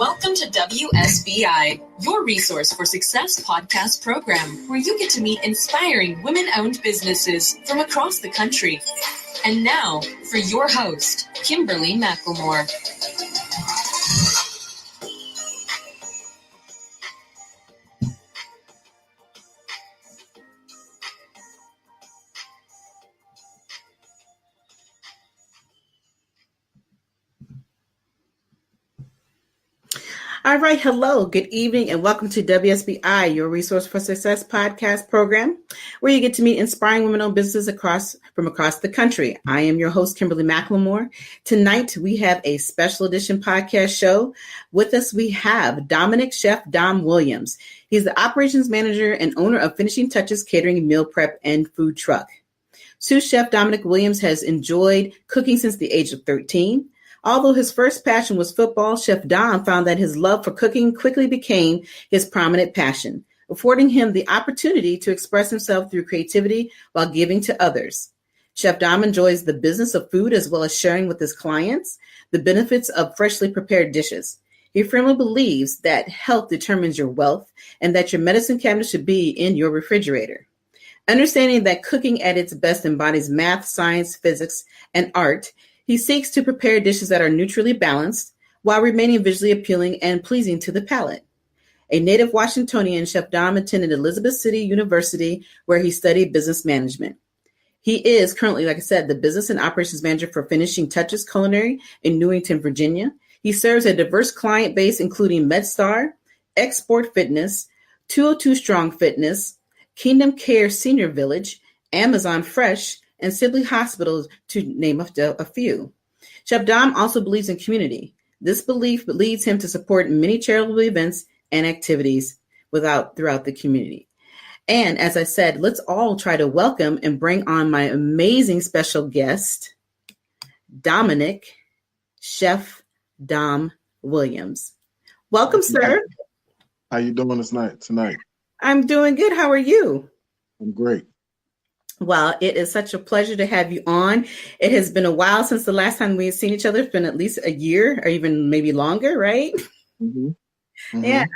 Welcome to WSBI, your resource for success podcast program, where you get to meet inspiring women-owned businesses from across the country. And now, for your host, Kimberly Macklemore. All right. Hello, good evening, and welcome to WSBI, your Resource for Success podcast program, where you get to meet inspiring women-owned businesses from across the country. I am your host, Kimberly Macklemore. Tonight, we have a special edition podcast show. With us, we have Dominic Chef Dom Williams. He's the operations manager and owner of Finishing Touches Catering, Meal Prep, and Food Truck. Sous Chef Dominic Williams has enjoyed cooking since the age of 13. Although his first passion was football, Chef Dom found that his love for cooking quickly became his prominent passion, affording him the opportunity to express himself through creativity while giving to others. Chef Dom enjoys the business of food as well as sharing with his clients the benefits of freshly prepared dishes. He firmly believes that health determines your wealth and that your medicine cabinet should be in your refrigerator. Understanding that cooking at its best embodies math, science, physics, and art, he seeks to prepare dishes that are neutrally balanced while remaining visually appealing and pleasing to the palate. A native Washingtonian, Chef Dom attended Elizabeth City University, where he studied business management. He is currently, like I said, the business and operations manager for Finishing Touches Culinary in Newington, Virginia. He serves a diverse client base, including MedStar, Export Fitness, 202 Strong Fitness, Kingdom Care Senior Village, Amazon Fresh, and Sibley Hospitals, to name a few. Chef Dom also believes in community. This belief leads him to support many charitable events and activities throughout the community. And as I said, let's all try to welcome and bring on my amazing special guest, Dominic Chef Dom Williams. Welcome, sir. How you doing tonight? I'm doing good. How are you? I'm great. Well, it is such a pleasure to have you on. It has been a while since the last time we've seen each other. It's been at least a year or even maybe longer, right? Mm-hmm. Mm-hmm. Yeah.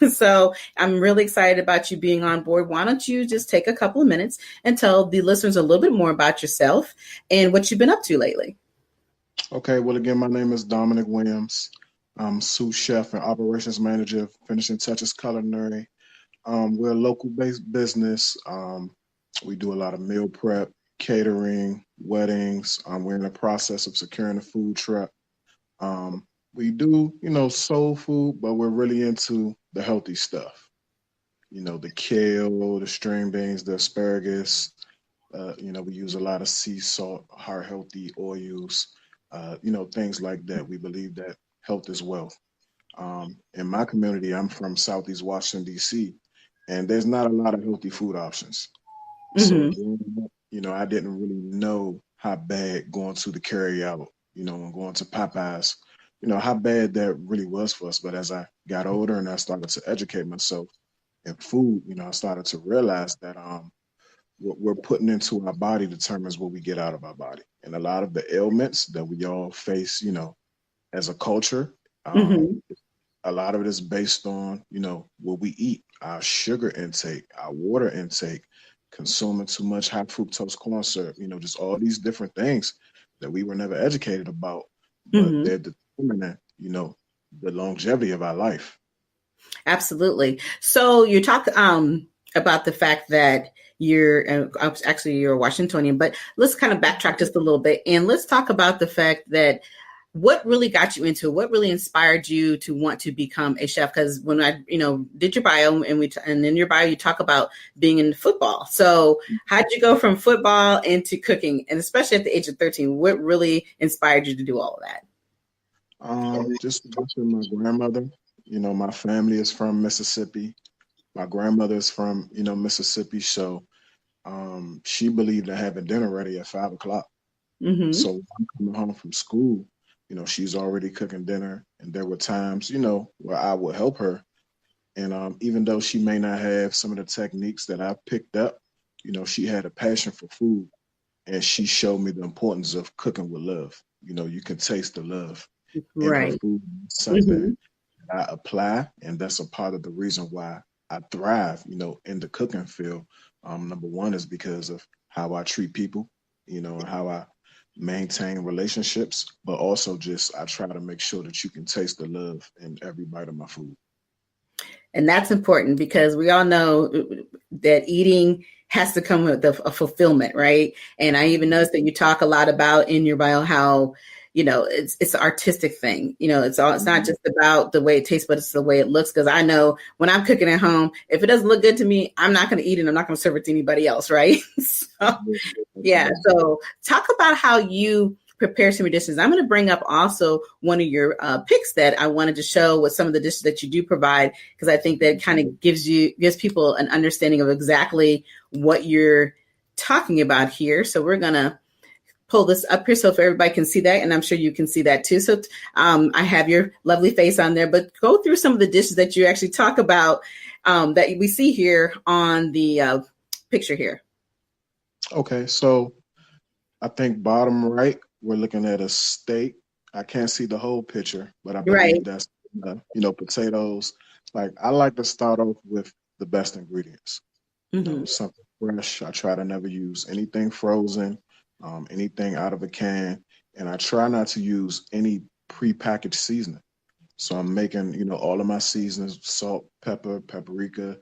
So I'm really excited about you being on board. Why don't you just take a couple of minutes and tell the listeners a little bit more about yourself and what you've been up to lately? Okay. Well, again, my name is Dominic Williams. I'm sous chef and operations manager of Finishing Touches Culinary. We're a local-based business. We do a lot of meal prep, catering, weddings. We're in the process of securing a food truck. We do, soul food, but we're really into the healthy stuff. The kale, the string beans, the asparagus. We use a lot of sea salt, heart healthy oils, things like that. We believe that health is wealth. In my community, I'm from Southeast Washington, D.C., and there's not a lot of healthy food options. Mm-hmm. So, I didn't really know how bad going to the carryout, and going to Popeyes, how bad that really was for us. But as I got older and I started to educate myself in food, I started to realize that what we're putting into our body determines what we get out of our body. And a lot of the ailments that we all face, as a culture, Mm-hmm. a lot of it is based on, what we eat, our sugar intake, our water intake, consuming too much high fructose corn syrup, just all these different things that we were never educated about, but Mm-hmm. they're determining, the longevity of our life. Absolutely. So you talk about the fact that you're a Washingtonian, but let's kind of backtrack just a little bit and let's talk about the fact that what really got you into it? What really inspired you to want to become a chef? Because when I, did your bio and in your bio, you talk about being in football. So how did you go from football into cooking? And especially at the age of 13, what really inspired you to do all of that? Just watching my grandmother. My family is from Mississippi. My grandmother is from, Mississippi. So she believed in having dinner ready at 5 o'clock. Mm-hmm. So when I'm coming home from school, she's already cooking dinner. And there were times, where I would help her. And even though she may not have some of the techniques that I picked up, she had a passion for food. And she showed me the importance of cooking with love. You can taste the love in her Right. food. Something that I apply, and that's a part of the reason why I thrive, in the cooking field. Number one is because of how I treat people, and how I maintain relationships, but also just I try to make sure that you can taste the love in every bite of my food. And that's important because we all know that eating has to come with a fulfillment, right? And I even noticed that you talk a lot about in your bio how, it's an artistic thing. It's not just about the way it tastes, but it's the way it looks. Because I know when I'm cooking at home, if it doesn't look good to me, I'm not going to eat it. I'm not going to serve it to anybody else, right? So, yeah. So talk about how you prepare some dishes. I'm going to bring up also one of your picks that I wanted to show with some of the dishes that you do provide, because I think that kind of gives people an understanding of exactly what you're talking about here. So we're going to pull this up here so if everybody can see that, and I'm sure you can see that too. So I have your lovely face on there, but go through some of the dishes that you actually talk about that we see here on the picture here. Okay, so I think bottom right, we're looking at a steak. I can't see the whole picture, but I believe that's, potatoes. Like, I like to start off with the best ingredients. Something fresh. I try to never use anything frozen, anything out of a can. And I try not to use any prepackaged seasoning. So I'm making, all of my seasonings, salt, pepper, paprika,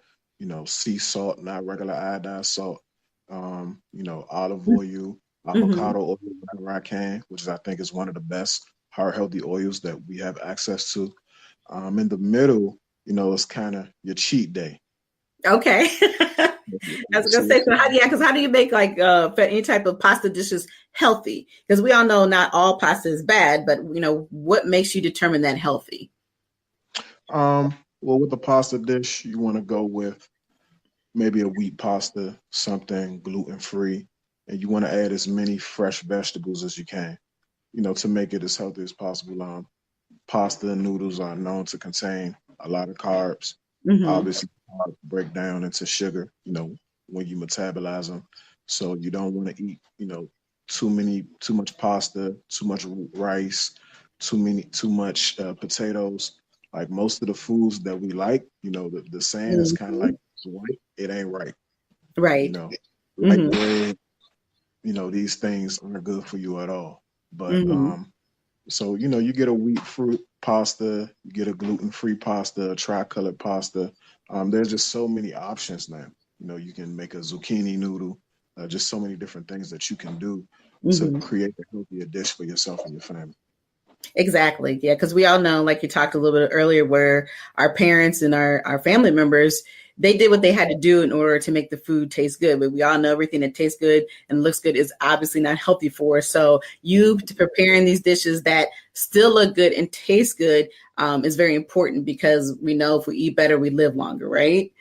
sea salt, not regular iodized salt, olive oil, avocado oil, whatever I can, which I think is one of the best heart healthy oils that we have access to. In the middle, it's kind of your cheat day. Okay. I was gonna say, so how do you make like any type of pasta dishes healthy? Because we all know not all pasta is bad, but what makes you determine that healthy? Well, with the pasta dish, you want to go with maybe a wheat pasta, something gluten-free, and you want to add as many fresh vegetables as you can, to make it as healthy as possible. Pasta and noodles are known to contain a lot of carbs. Obviously, carbs break down into sugar, when you metabolize them. So you don't want to eat, too much pasta, too much rice, too much potatoes. Like most of the foods that we like, the saying is kind of like, white, it ain't right. Right. Like bread, these things aren't good for you at all. But so you get a wheat fruit pasta, you get a gluten-free pasta, a tricolored pasta. There's just so many options now. You can make a zucchini noodle, just so many different things that you can do to create a healthier dish for yourself and your family. Exactly. Yeah. Because we all know, like you talked a little bit earlier, where our parents and our family members, they did what they had to do in order to make the food taste good. But we all know everything that tastes good and looks good is obviously not healthy for us. So you preparing these dishes that still look good and taste good is very important, because we know if we eat better, we live longer, right?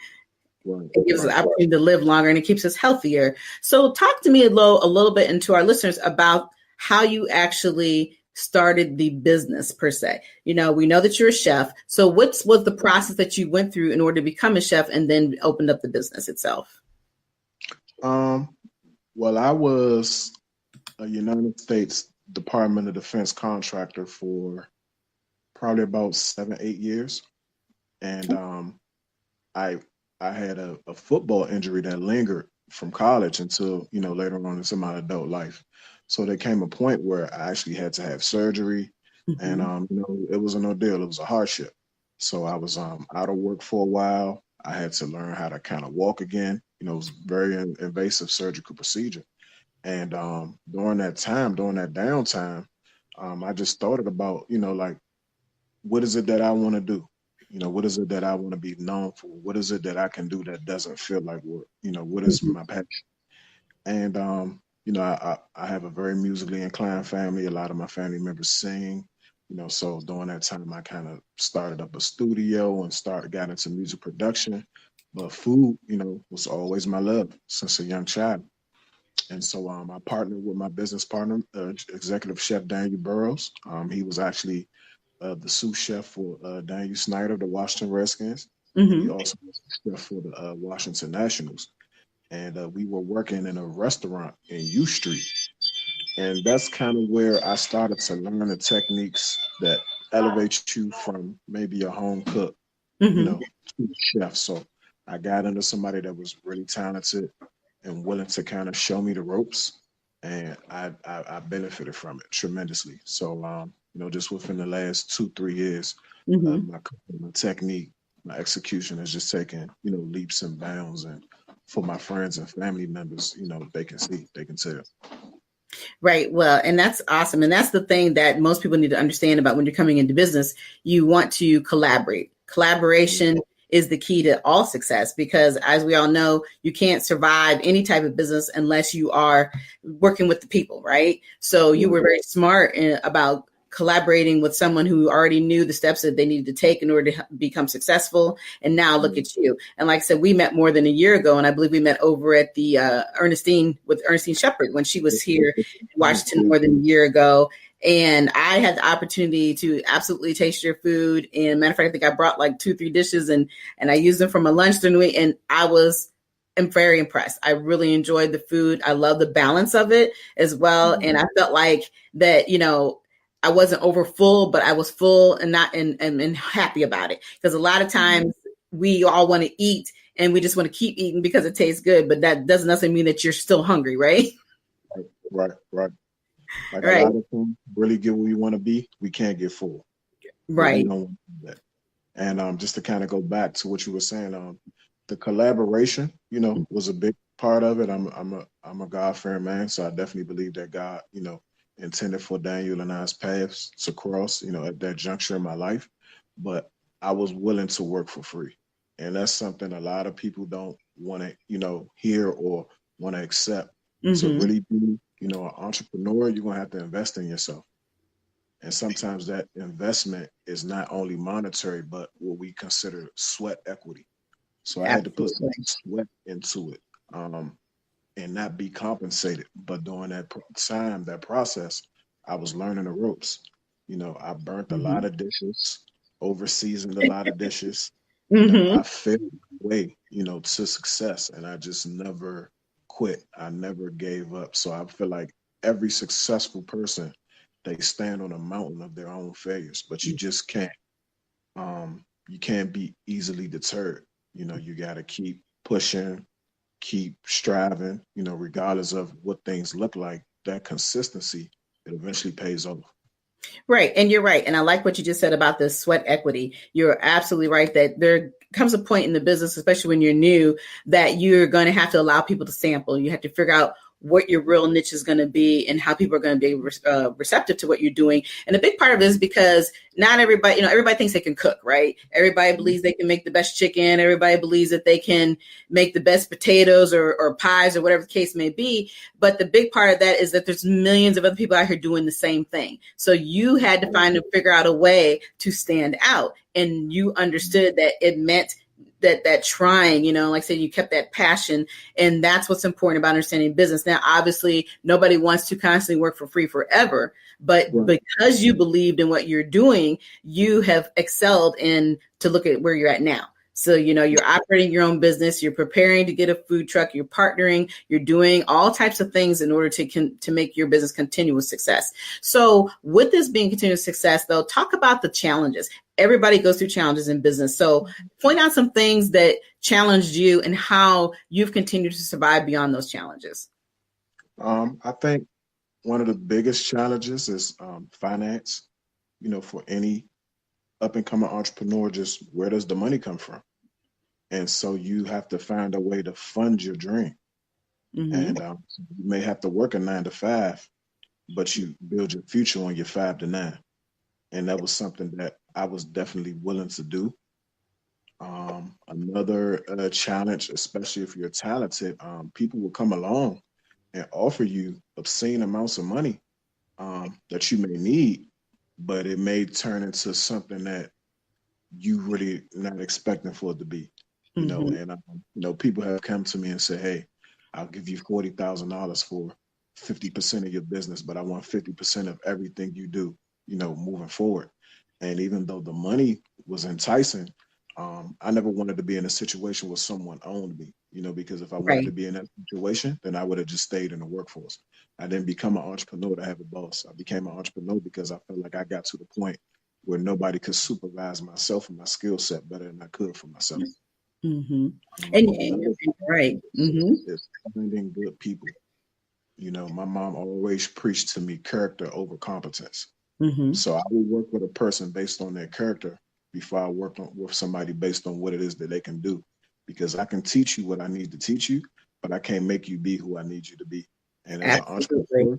It gives us the opportunity to live longer and it keeps us healthier. So talk to me a little bit, and to our listeners, about how you actually started the business per se. We know that you're a chef. So what was the process that you went through in order to become a chef and then opened up the business itself? Well, I was a United States Department of Defense contractor for probably about 7-8 years. And I had a football injury that lingered from college until, later on into my adult life. So there came a point where I actually had to have surgery, and it was an ordeal. It was a hardship. So I was out of work for a while. I had to learn how to kind of walk again. It was a very invasive surgical procedure. And during that downtime, I just started about, like, what is it that I want to do? What is it that I want to be known for? What is it that I can do that doesn't feel like work? What is my passion? And I have a very musically inclined family. A lot of my family members sing, so during that time I kind of started up a studio and got into music production. But food, was always my love since a young child. And so I partnered with my business partner, Executive Chef Daniel Burrows. He was actually the sous chef for Daniel Snyder, the Washington Redskins. He also was the chef for the Washington Nationals. And we were working in a restaurant in U Street. And that's kind of where I started to learn the techniques that elevate you from maybe a home cook, Mm-hmm. to a chef. So I got under somebody that was really talented and willing to kind of show me the ropes, and I benefited from it tremendously. So just within the last 2-3 years, Mm-hmm. my technique, my execution has just taken leaps and bounds, and for my friends and family members, they can see, they can tell. Right. Well, and that's awesome. And that's the thing that most people need to understand about when you're coming into business. You want to collaborate. Collaboration is the key to all success, because as we all know, you can't survive any type of business unless you are working with the people, right? So you were very smart about collaborating with someone who already knew the steps that they needed to take in order to become successful. And now look at you. And like I said, we met more than a year ago, and I believe we met over at the Ernestine Shepherd when she was here in Washington more than a year ago. And I had the opportunity to absolutely taste your food. And matter of fact, I think I brought like 2-3 dishes and I used them for my lunch during the week. And I'm very impressed. I really enjoyed the food. I love the balance of it as well. And I felt like that, I wasn't over full, but I was full and not and happy about it. Because a lot of times we all want to eat and we just want to keep eating because it tastes good, but that doesn't necessarily mean that you're still hungry, right? Right. Like right. A lot of things, really get where we want to be, we can't get full. Right. We don't want to do that. And just to kind of go back to what you were saying, the collaboration, was a big part of it. I'm a God-fearing man, so I definitely believe that God, intended for Daniel and I's paths to cross, at that juncture in my life. But I was willing to work for free. And that's something a lot of people don't want to, hear or want to accept. Mm-hmm. To really be, an entrepreneur, you're going to have to invest in yourself. And sometimes that investment is not only monetary, but what we consider sweat equity. So I had to put some sweat into it. And not be compensated. But during that time, that process, I was learning the ropes. I burnt a lot of dishes, over seasoned a lot of dishes. I failed my way, to success, and I just never quit. I never gave up. So I feel like every successful person, they stand on a mountain of their own failures, but you just can't. You can't be easily deterred. You got to keep pushing, keep striving, regardless of what things look like. That consistency, it eventually pays off. Right. And you're right. And I like what you just said about the sweat equity. You're absolutely right that there comes a point in the business, especially when you're new, that you're going to have to allow people to sample. You have to figure out what your real niche is going to be and how people are going to be receptive to what you're doing. And a big part of it is because not everybody, everybody thinks they can cook, right? Everybody believes they can make the best chicken. Everybody believes that they can make the best potatoes or pies or whatever the case may be. But the big part of that is that there's millions of other people out here doing the same thing. So you had to find and figure out a way to stand out. And you understood that it meant that trying, like I said, you kept that passion. And that's what's important about understanding business. Now, obviously, nobody wants to constantly work for free forever. But because you believed in what you're doing, you have excelled in to look at where you're at now. So, you're operating your own business, you're preparing to get a food truck, you're partnering, you're doing all types of things in order to make your business continuous success. So with this being continuous success, though, talk about the challenges. Everybody goes through challenges in business. So point out some things that challenged you and how you've continued to survive beyond those challenges. I think one of the biggest challenges is finance. For any up and coming entrepreneur, just where does the money come from? And so you have to find a way to fund your dream. And you may have to work a 9-to-5, but you build your future on your 5-to-9. And that was something that I was definitely willing to do. Another challenge, especially if you're talented, people will come along and offer you obscene amounts of money that you may need, but it may turn into something that you really not expecting for it to be. And people have come to me and say, hey, I'll give you $40,000 for 50% of your business, but I want 50% of everything you do, moving forward. And even though the money was enticing, I never wanted to be in a situation where someone owned me, because if I wanted to be in that situation, then I would have just stayed in the workforce. I didn't become an entrepreneur to have a boss. I became an entrepreneur because I felt like I got to the point where nobody could supervise myself and my skill set better than I could for myself. Mm-hmm. And you're right. Mm-hmm. Is finding good people. You know, my mom always preached to me character over competence. Mm-hmm. So I will work with a person based on their character before I work with somebody based on what it is that they can do. Because I can teach you what I need to teach you, but I can't make you be who I need you to be. And as an entrepreneur,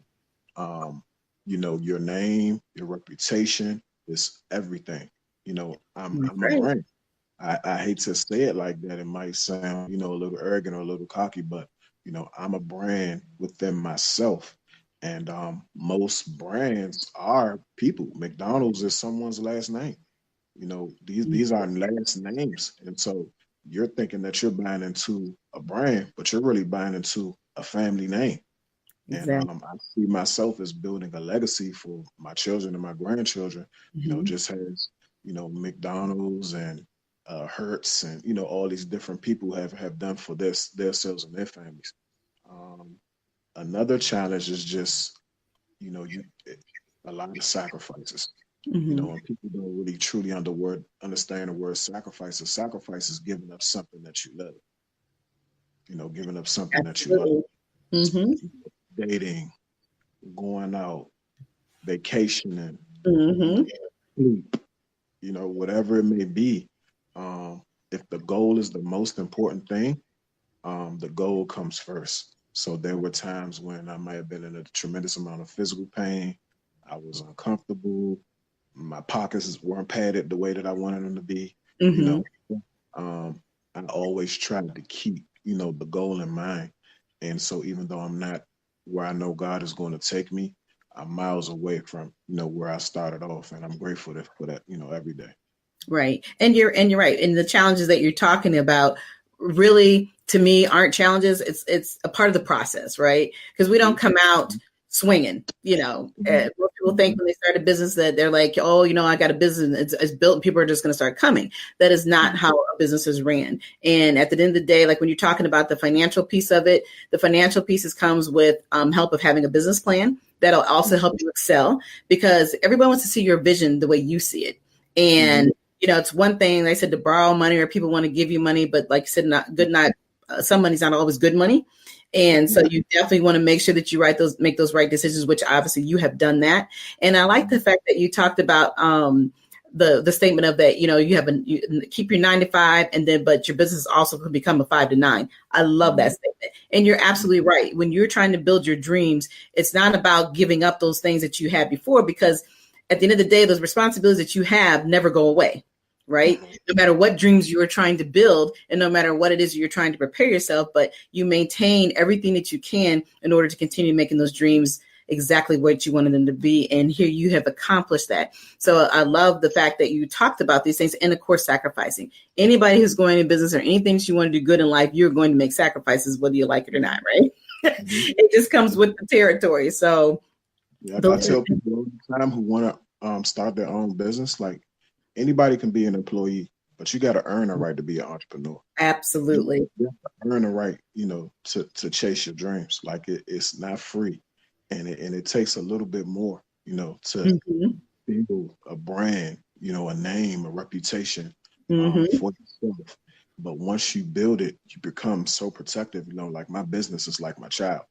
you know, your name, your reputation is everything. You know, I'm a brand. I hate to say it like that. It might sound, you know, a little arrogant or a little cocky, but you know, I'm a brand within myself. And most brands are people. McDonald's is someone's last name. You know, these are last names. And so you're thinking that you're buying into a brand, but you're really buying into a family name. Exactly. And I see myself as building a legacy for my children and my grandchildren, you know, just as, you know, McDonald's and Hertz and, you know, all these different people have done for themselves and their families. Another challenge is just, you know, a lot of sacrifices. You know, and people don't really truly understand the word sacrifice. A sacrifice is giving up something that you love. You know, giving up something that you love. Mm-hmm. Dating, going out, vacationing, Mm-hmm. sleep, you know, whatever it may be. If the goal is the most important thing, the goal comes first. So there were times when I might have been in a tremendous amount of physical pain. I was uncomfortable. My pockets weren't padded the way that I wanted them to be. You know, I always tried to keep, you know, the goal in mind. And so even though I'm not where I know God is going to take me, I'm miles away from, you know, where I started off. And I'm grateful for that, you know, every day. Right. And you're right. And the challenges that you're talking about really, to me, aren't challenges. It's a part of the process, right? Because we don't come out swinging, you know. Most people think when they start a business that they're like, oh, you know, I got a business, it's built and people are just going to start coming. That is not how a business is ran. And at the end of the day, like when you're talking about the financial piece of it, the financial pieces comes with help of having a business plan that'll also help you excel, because everyone wants to see your vision the way you see it. And you know, it's one thing, like I said, to borrow money or people want to give you money, but like I said, some money's not always good money. And so you definitely want to make sure that you make those right decisions, which obviously you have done that. And I like the fact that you talked about the statement of that, you know, you keep your 9 to 5 and then, but your business also can become a 5 to 9. I love that statement. And you're absolutely right. When you're trying to build your dreams, it's not about giving up those things that you had before, because at the end of the day, those responsibilities that you have never go away. Right? No matter what dreams you are trying to build and no matter what it is you're trying to prepare yourself, but you maintain everything that you can in order to continue making those dreams exactly what you wanted them to be. And here you have accomplished that. So I love the fact that you talked about these things, and of course, sacrificing. Anybody who's going in business or anything that you want to do good in life, you're going to make sacrifices, whether you like it or not, right? It just comes with the territory. So I tell people all the time who want to start their own business, like, anybody can be an employee, but you got to earn a right to be an entrepreneur. Absolutely. You have to earn a right, you know, to chase your dreams. Like it's not free, and it takes a little bit more, you know, to build a brand, you know, a name, a reputation for yourself. But once you build it, you become so protective. You know, like my business is like my child.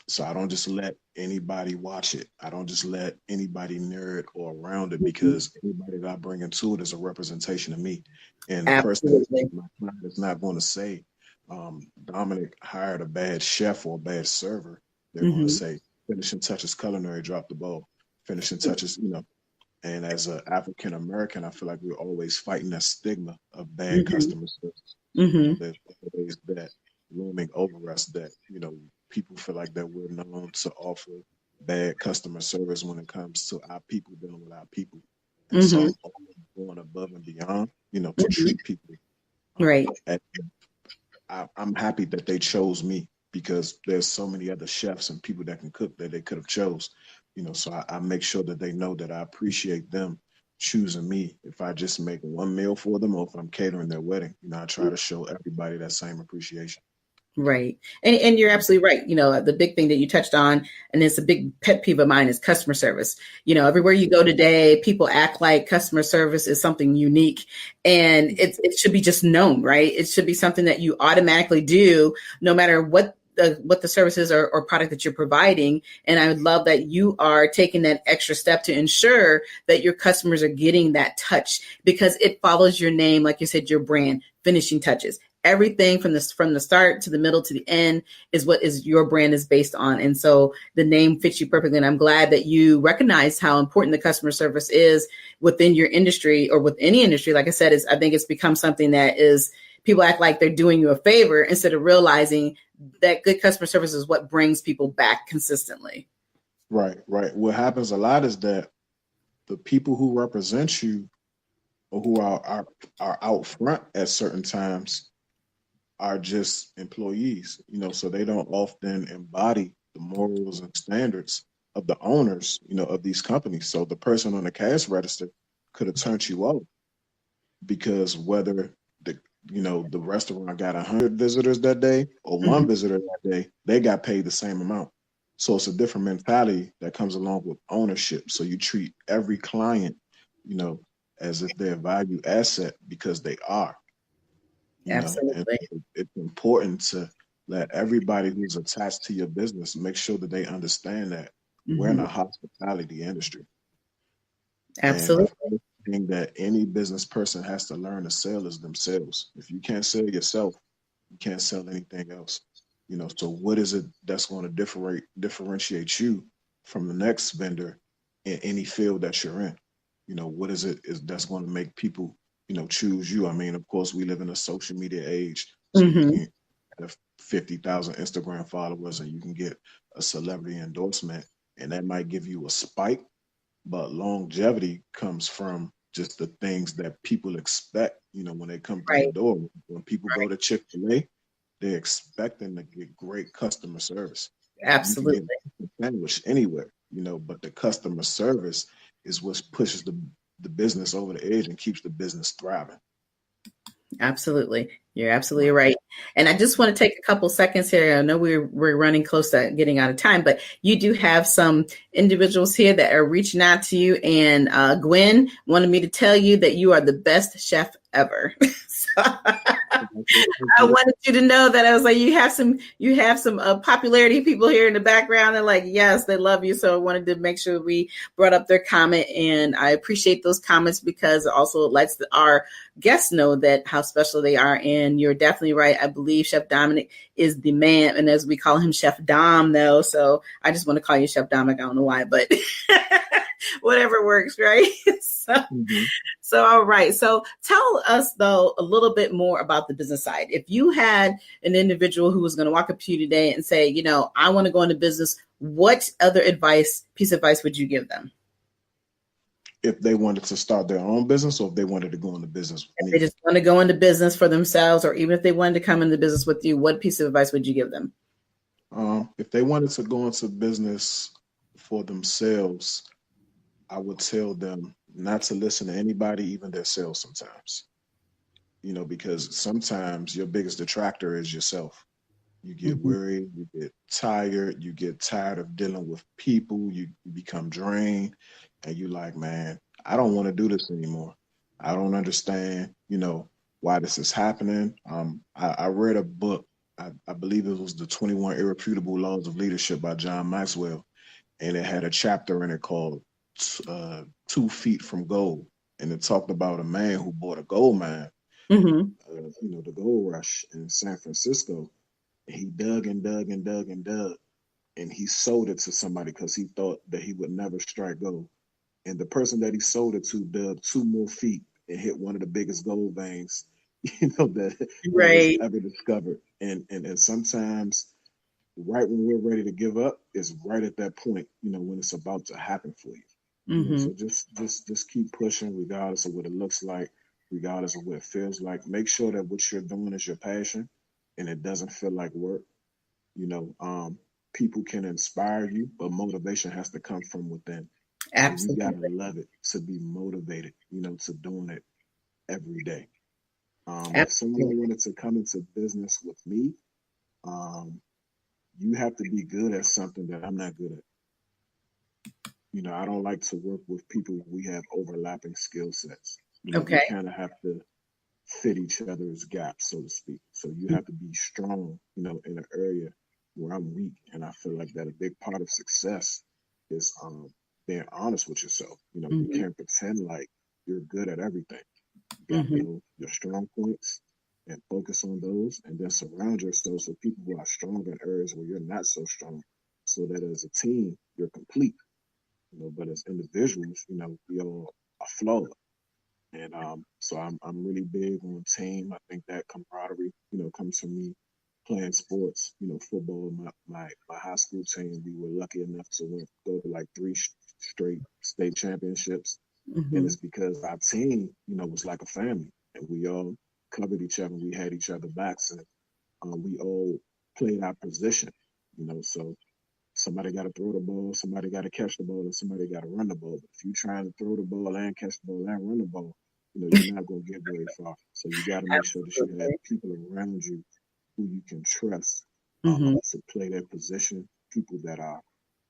So I don't just let anybody watch it. I don't just let anybody near it or around it, because anybody that I bring into it is a representation of me. And the person, my client, is not going to say, Dominic hired a bad chef or a bad server. They're going to say, finishing touches culinary, drop the ball. Finishing touches, you know. And as an African American, I feel like we're always fighting that stigma of bad customer service. You know, there's always that looming over us that, you know, people feel like that we're known to offer bad customer service when it comes to our people dealing with our people. And so I'm always going above and beyond, you know, to treat people. Right. I'm happy that they chose me, because there's so many other chefs and people that can cook that they could have chose, you know, so I make sure that they know that I appreciate them choosing me. If I just make one meal for them or if I'm catering their wedding, you know, I try to show everybody that same appreciation. Right. And you're absolutely right. The big thing that you touched on, and it's a big pet peeve of mine, is customer service. Everywhere you go today, people act like customer service is something unique, and it should be just known, right? It should be something that you automatically do no matter what the services or product that you're providing. And I would love that you are taking that extra step to ensure that your customers are getting that touch, because it follows your name, like you said, your brand, finishing touches. Everything from the start to the middle to the end is what is your brand is based on. And so the name fits you perfectly. And I'm glad that you recognize how important the customer service is within your industry, or with any industry. Like I said, I think it's become something that is, people act like they're doing you a favor instead of realizing that good customer service is what brings people back consistently. Right. What happens a lot is that the people who represent you, or who are out front at certain times, are just employees, so they don't often embody the morals and standards of the owners, of these companies. So the person on the cash register could have turned you out, because whether the restaurant got 100 visitors that day or one visitor that day, they got paid the same amount. So it's a different mentality that comes along with ownership. So you treat every client, as if they're a value asset, because they are. Absolutely. And it's important to let everybody who's attached to your business make sure that they understand that we're in a hospitality industry. Absolutely. And the first thing that any business person has to learn to sell is themselves. If you can't sell yourself, you can't sell anything else. So what is it that's going to differentiate you from the next vendor in any field that you're in? What is that's going to make people choose you? I mean, of course, we live in a social media age, so you can have 50,000 Instagram followers and you can get a celebrity endorsement, and that might give you a spike, but longevity comes from just the things that people expect, when they come through the door. When people go to Chick-fil-A, they're expecting to get great customer service. Absolutely. You can get a sandwich anywhere, but the customer service is what pushes the business over the edge and keeps the business thriving. Absolutely. You're absolutely right. And I just want to take a couple seconds here. I know we're running close to getting out of time, but you do have some individuals here that are reaching out to you. And Gwen wanted me to tell you that you are the best chef ever. I wanted you to know that. I was like, you have some popularity people here in the background. They're like, yes, they love you. So I wanted to make sure we brought up their comment, and I appreciate those comments, because it also lets our guests know that how special they are. And you're definitely right. I believe Chef Dominic is the man, and as we call him, Chef Dom, though. So I just want to call you Chef Dominic. I don't know why, but whatever works, right? So, all right. So tell us, though, a little bit more about the business side. If you had an individual who was going to walk up to you today and say, I want to go into business, what other piece of advice would you give them? If they wanted to start their own business, or if they wanted to go into business with me? If they just want to go into business for themselves, or even if they wanted to come into business with you, what piece of advice would you give them? If they wanted to go into business for themselves, I would tell them not to listen to anybody, even their sales sometimes. Because sometimes your biggest detractor is yourself. You get worried, you get tired of dealing with people, you become drained, and you're like, man, I don't want to do this anymore. I don't understand, why this is happening. I read a book, I believe it was the 21 Irrefutable Laws of Leadership by John Maxwell, and it had a chapter in it called 2 Feet from Gold. And it talked about a man who bought a gold mine, the gold rush in San Francisco. He dug and dug and dug and dug, and he sold it to somebody because he thought that he would never strike gold. And the person that he sold it to dug 2 more feet and hit one of the biggest gold veins, that was ever discovered. And sometimes, right when we're ready to give up, is right at that point, when it's about to happen for you. So just keep pushing, regardless of what it looks like, regardless of what it feels like. Make sure that what you're doing is your passion, and it doesn't feel like work. People can inspire you, but motivation has to come from within. Absolutely. So you gotta love it to be motivated, to doing it every day. If someone wanted to come into business with me, You have to be good at something that I'm not good at. I don't like to work with people we have overlapping skill sets. Okay. We kind of have to fit each other's gaps, so to speak. So you have to be strong, in an area where I'm weak. And I feel like that a big part of success is being honest with yourself. You can't pretend like you're good at everything. You got to know your strong points and focus on those, and then surround yourself with people who are strong in areas where you're not so strong, so that as a team, you're complete. But as individuals, we all are flawed. And so I'm really big on team. I think that camaraderie, comes from me playing sports, football. My high school team, we were lucky enough to go to like 3 straight state championships. And it's because our team, was like a family, and we all covered each other. We had each other backs, and we all played our position, so somebody got to throw the ball, somebody got to catch the ball, and somebody got to run the ball. But if you're trying to throw the ball and catch the ball and run the ball, you're not going to get very far. So you got to make sure that you have people around you who you can trust to play their position, people that are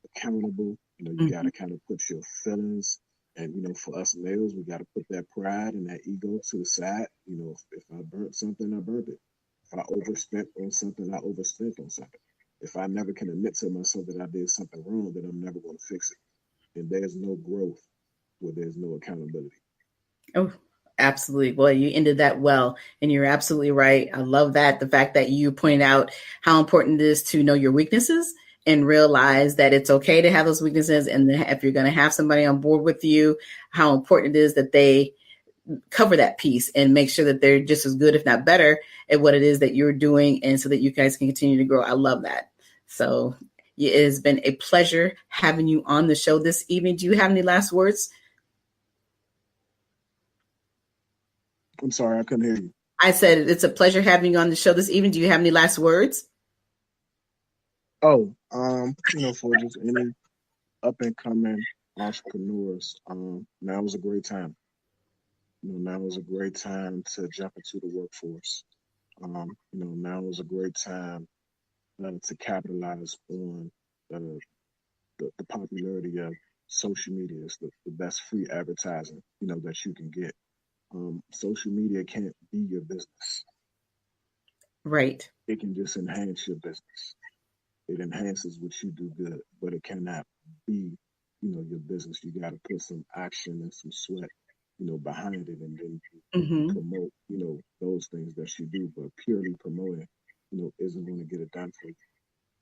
accountable. You got to kind of put your feelings, and, for us males, we got to put that pride and that ego to the side. If I burnt something, I burnt it. If I overspent on something, I overspent on something. If I never can admit to myself that I did something wrong, then I'm never going to fix it. And there's no growth where there's no accountability. Oh, absolutely. Well, you ended that well, and you're absolutely right. I love that. The fact that you pointed out how important it is to know your weaknesses and realize that it's okay to have those weaknesses. And if you're going to have somebody on board with you, how important it is that they cover that piece and make sure that they're just as good, if not better, at what it is that you're doing, and so that you guys can continue to grow. I love that. So it has been a pleasure having you on the show this evening. Do you have any last words? I'm sorry, I couldn't hear you. I said it's a pleasure having you on the show this evening. Do you have any last words? Oh, for just any up and coming entrepreneurs, now is a great time. Now is a great time to jump into the workforce. Now is a great time to capitalize on the popularity of social media. It's the best free advertising, that you can get. Social media can't be your business. Right. It can just enhance your business. It enhances what you do good, but it cannot be, your business. You got to put some action and some sweat, behind it, and then promote, those things that you do. But purely promoting, isn't going to get it done for you.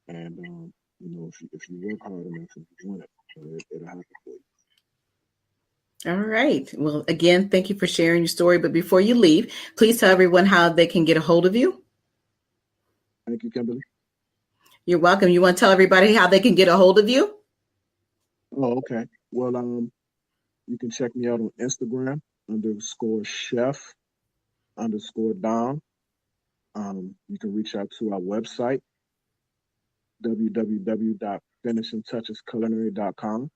And if you work hard enough and you want it, it'll happen for you. All right. Well, again, thank you for sharing your story. But before you leave, please tell everyone how they can get a hold of you. Thank you, Kimberly. You're welcome. You want to tell everybody how they can get a hold of you? Oh, okay. Well, you can check me out on Instagram _chef_Dom. You can reach out to our website, www.finishingtouchesculinary.com.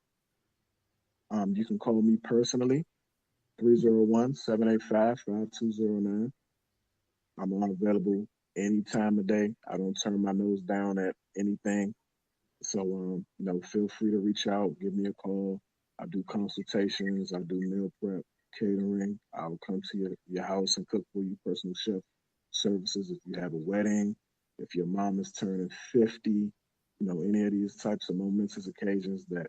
You can call me personally, 301-785-5209. I'm available any time of day. I don't turn my nose down at anything. So, feel free to reach out, give me a call. I do consultations. I do meal prep, catering. I'll come to your house and cook for you, personal chef services. If you have a wedding, if your mom is turning 50, any of these types of momentous occasions that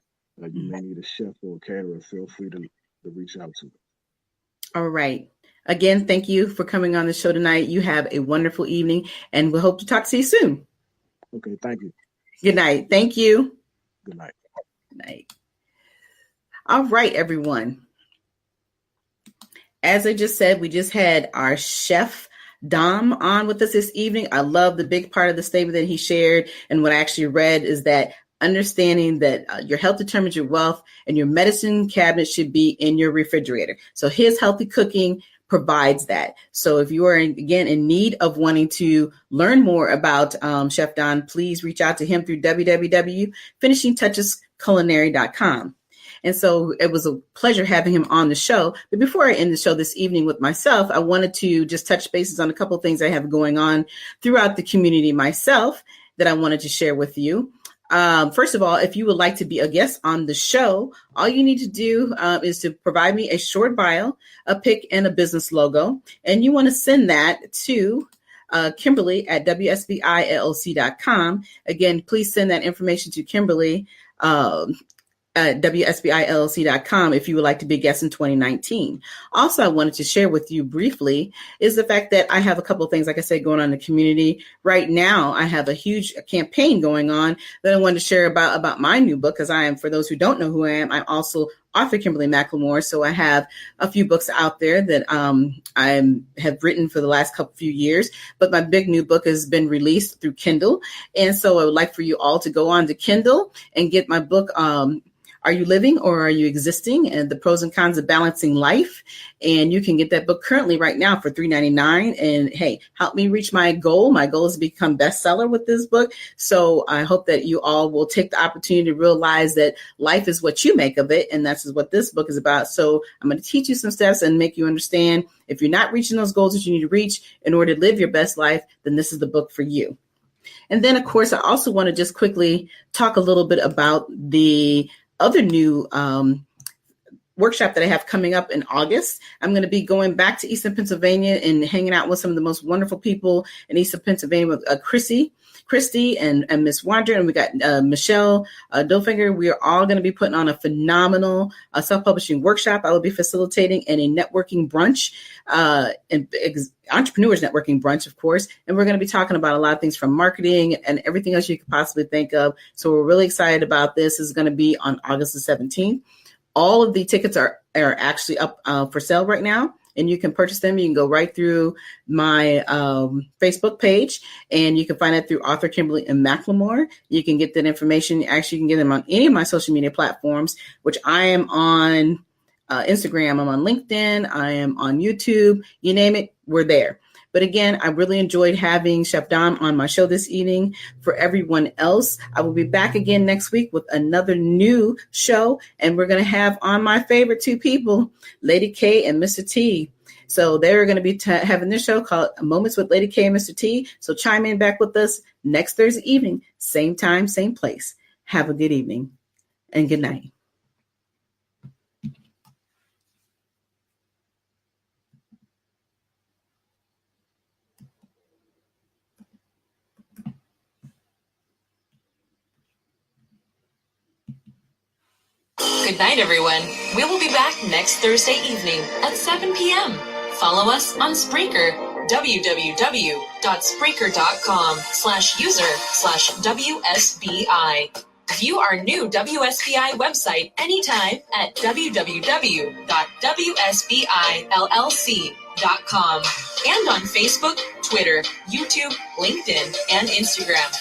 you may need a chef or a caterer, feel free to reach out to me. All right. Again, thank you for coming on the show tonight. You have a wonderful evening, and we hope to talk to you soon. Okay, thank you. Good night. Thank you. Good night. Good night. All right, everyone. As I just said, we just had our chef Dom on with us this evening. I love the big part of the statement that he shared, and what I actually read is that understanding that your health determines your wealth, and your medicine cabinet should be in your refrigerator. So his healthy cooking provides that. So if you are, again, in need of wanting to learn more about Chef Don, please reach out to him through www.finishingtouchesculinary.com. And so it was a pleasure having him on the show. But before I end the show this evening with myself, I wanted to just touch bases on a couple of things I have going on throughout the community myself that I wanted to share with you. First of all, if you would like to be a guest on the show, all you need to do is to provide me a short bio, a pic, and a business logo. And you want to send that to Kimberly at WSBILLC.com. Again, please send that information to Kimberly at WSBILLC.com if you would like to be a guest in 2019. Also, I wanted to share with you briefly is the fact that I have a couple of things, like I said, going on in the community. Right now, I have a huge campaign going on that I wanted to share about my new book, because I am, for those who don't know who I am, I'm also author Kimberly McLemore. So I have a few books out there that I have written for the last few years, but my big new book has been released through Kindle. And so I would like for you all to go on to Kindle and get my book, Are You Living or Are You Existing? And the Pros and Cons of Balancing Life. And you can get that book currently right now for $3.99. And hey, help me reach my goal. My goal is to become bestseller with this book. So I hope that you all will take the opportunity to realize that life is what you make of it. And that's what this book is about. So I'm going to teach you some steps and make you understand if you're not reaching those goals that you need to reach in order to live your best life, then this is the book for you. And then, of course, I also want to just quickly talk a little bit about the other new workshop that I have coming up in August. I'm going to be going back to Eastern Pennsylvania and hanging out with some of the most wonderful people in Eastern Pennsylvania with Christy and Miss Wander, and we got Michelle Dolfinger. We are all going to be putting on a phenomenal self-publishing workshop. I will be facilitating and a networking brunch, and entrepreneurs networking brunch, of course. And we're going to be talking about a lot of things from marketing and everything else you could possibly think of. So we're really excited about this. This is going to be on August the 17th. All of the tickets are actually up for sale right now, and you can purchase them. You can go right through my Facebook page, and you can find it through author Kimberly and McLemore. You can get that information. Actually, you can get them on any of my social media platforms, which I am on Instagram, I'm on LinkedIn, I am on YouTube, you name it, we're there. But again, I really enjoyed having Chef Dom on my show this evening. For everyone else, I will be back again next week with another new show. And we're going to have on my favorite two people, Lady K and Mr. T. So they're going to be having this show called Moments with Lady K and Mr. T. So chime in back with us next Thursday evening, same time, same place. Have a good evening and good night. Good night, everyone. We will be back next Thursday evening at 7 p.m. Follow us on Spreaker, www.spreaker.com/user/WSBI. View our new WSBI website anytime at www.WSBILLC.com and on Facebook, Twitter, YouTube, LinkedIn, and Instagram.